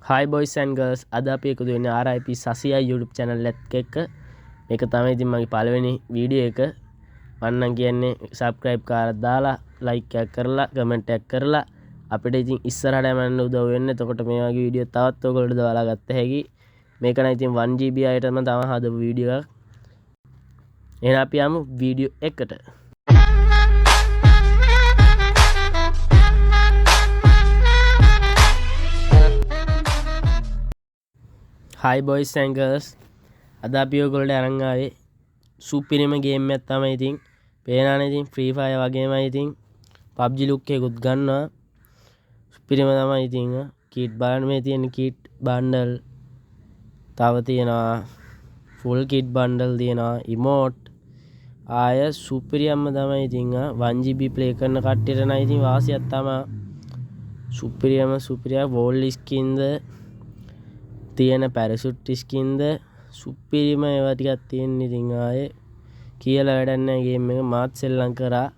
Hi boys and girls අද අපි එකතු වෙන්නේ RIP සසියා YouTube channel එකත් එක්ක මේක තමයි ඉතින් මගේ පළවෙනි වීඩියෝ එක මම නම් කියන්නේ subscribe කාරක් දාලා like එකක් කරලා comment එකක් කරලා අපිට ඉතින් ඉස්සරහට යන්න උදව් වෙන්න. එතකොට මේ වගේ වීඩියෝ තවත් ඔයගොල්ලෝ දාලා ගත්ත හැකි. මේක නම් ඉතින් 1GB ආයතන තමයි හදපු වීඩියෝ එකක්. එහෙනම් අපි යමු වීඩියෝ එකට. Hi boys and girls අද අපි ඔයගොල්ලන්ට අරන් ආවේ සුපිරිම ගේම් එකක් තමයි ඉතින් පේනානේ ඉතින් Free Fire වගේමයි ඉතින් PUBG look එකකුත් ගන්නවා සුපිරිම තමයි ඉතින් kit බලන්න මේ තියෙන kit bundle තව තියෙනවා full kit bundle තියෙනවා emote ආය සුපිරියම්ම තමයි ඉතින් 1GB play කරන කට්ටියට නම් ඉතින් වාසියක් තමයි සුපිරිය wall skin ද තියෙන parachute skin ද සුපිරිම ඒවා ටිකක් තියෙන ඉතින් ආයේ කියලා වැඩක් නැහැ ගේම් එක මාත් සෙල්ලම් කරා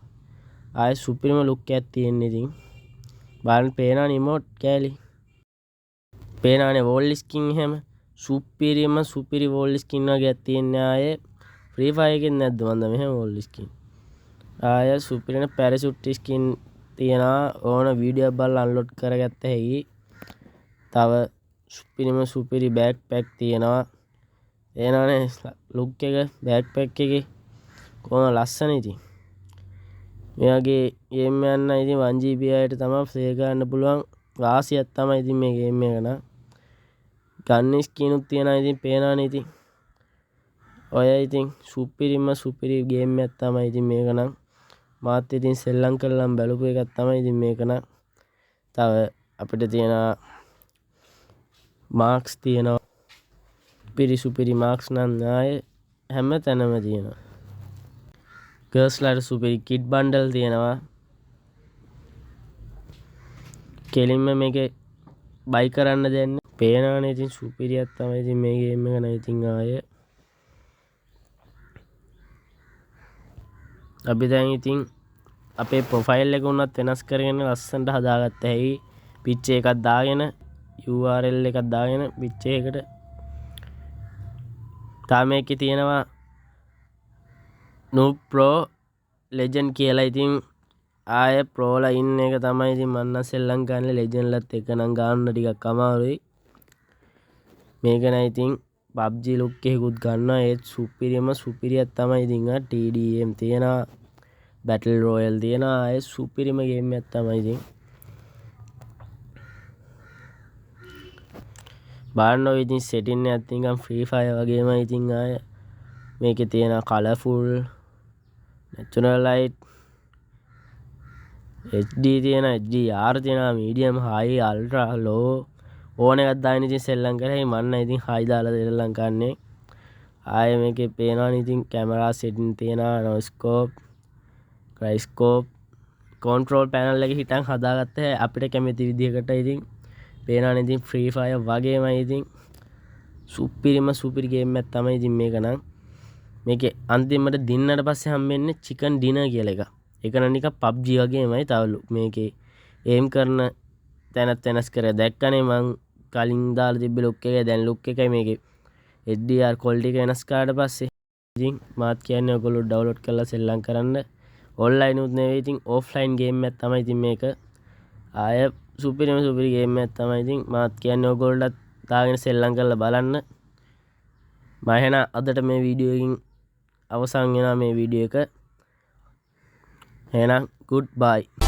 ආයේ සුපිරිම ලුක් එකක් තියෙන ඉතින් බලන්න පේනවනේ emote කෑලි පේනවනේ wall skin එහෙම සුපිරි wall skin වගේක් තියෙන ආයේ Free Fire එකෙන් නැද්ද මන්ද මෙහෙම wall skin ආයේ සුපිරිම parachute skin තියෙනවා ඕන වීඩියෝ බලලා අන්ලෝඩ් කරගත්ත හැකි තව සුපිරි backpack තියෙනවා එනවනේ ලුක් එක backpack එකේ කොහොම ලස්සන ඉතින් මේ වගේ ගේම් එකක් නම් ඉතින් 1GB ආයට තමයි ප්ලේ කරන්න පුළුවන් වාසියක් තමයි ඉතින් මේ ගේම් එක නම් ගන්න ස්කින් උත් තියෙනවා ඉතින් පේනවනේ ඉතින් ඔය ඉතින් සුපිරි ගේම් එකක් තමයි ඉතින් මේක නම් මාත් ඉතින් සෙල්ලම් කරලා බලපු එකක් තමයි ඉතින් මේක නම් තව අපිට තියෙනවා මාක්ස් තියෙනවා සුපිරි මාක්ස් නම් ආයේ හැම තැනම තියෙනවා ගර්ල්ස් ලාට සුපිරි කිඩ් බන්ඩල් තියෙනවා කෙලින්ම මේකේ බයි කරන්න දෙන්නේ පේනවනේ ඉතින් සුපිරියක් තමයි ඉතින් මේ ගේම් එක නම් ඉතින් ආයේ අපි දැන් ඉතින් අපේ ප්‍රොෆයිල් එක උනත් වෙනස් කරගෙන ලස්සනට හදාගත්ත හැකි පිච්චර් එකක් දාගෙන URL එකක් දාගෙන පිච්චර් එකට තාම මේකේ තියෙනවා noob pro legend කියලා ඉතින් ආයේ pro ලා ඉන්න එක තමයි ඉතින් මම නම් සෙල්ලම් ගන්න legend ලත් එක නම් ගන්න ටිකක් අමාරුයි මේක නම් ඉතින් PUBG look එකකුත් ගන්නවා ඒත් සුපිරියක් තමයි ඉතින් TDM තියෙනවා battle royale තියෙනවා ආයේ සුපිරිම ගේම් එකක් තමයි ඉතින් බලන්න ඔය ඉතින් setting එකත් නිකන් Free Fire වගේම ඉතින් ආයේ මේකේ තියෙන colourful natural light HD තියෙන HDR තියෙන medium high ultra low ඕන එකක් දාගෙන ඉතින් සෙල්ලම් කරේ මම නම් ඉතින් high දාලා සෙල්ලම් කරන්නේ ආයේ මේකේ පේනවනේ ඉතින් camera setting තියෙනවා noise scope gyroscope control panel එකේ හිටන් හදාගත්ත අපිට කැමති විදිහකට ඉතින් පේනවනේ ඉතින් Free Fire වගේමයි ඉතින් සුපිරි ගේම් එකක් තමයි ඉතින් මේක නම් මේකේ අන්තිමට දින්නට පස්සේ හම්බෙන්නේ chicken dinner කියලා එක. ඒක නම් නිකන් PUBG වගේමයි තව මේකේ aim කරන තැනත් වෙනස් කරලා දැක්කනේ මං කලින් දාලා තිබ්බ ලුක් එකයි දැන් ලුක් එකයි මේකේ HDR quality එක වෙනස් කරාට පස්සේ ඉතින් මාත් කියන්නේ ඔයගොල්ලෝ download කරලා සෙල්ලම් කරන්න online උත් නෙවෙයි ඉතින් offline game එකක් තමයි ඉතින් මේක ආය සුපිරි ගේම් එකක් තමයි ඉතින් මාත් කියන්නේ ඔයගොල්ලන්ට දාගෙන සෙල්ලම් කරලා බලන්න මම එහෙනම් අදට මේ වීඩියෝ එකකින් අවසන් වෙනවා මේ වීඩියෝ එක එහෙනම් goodbye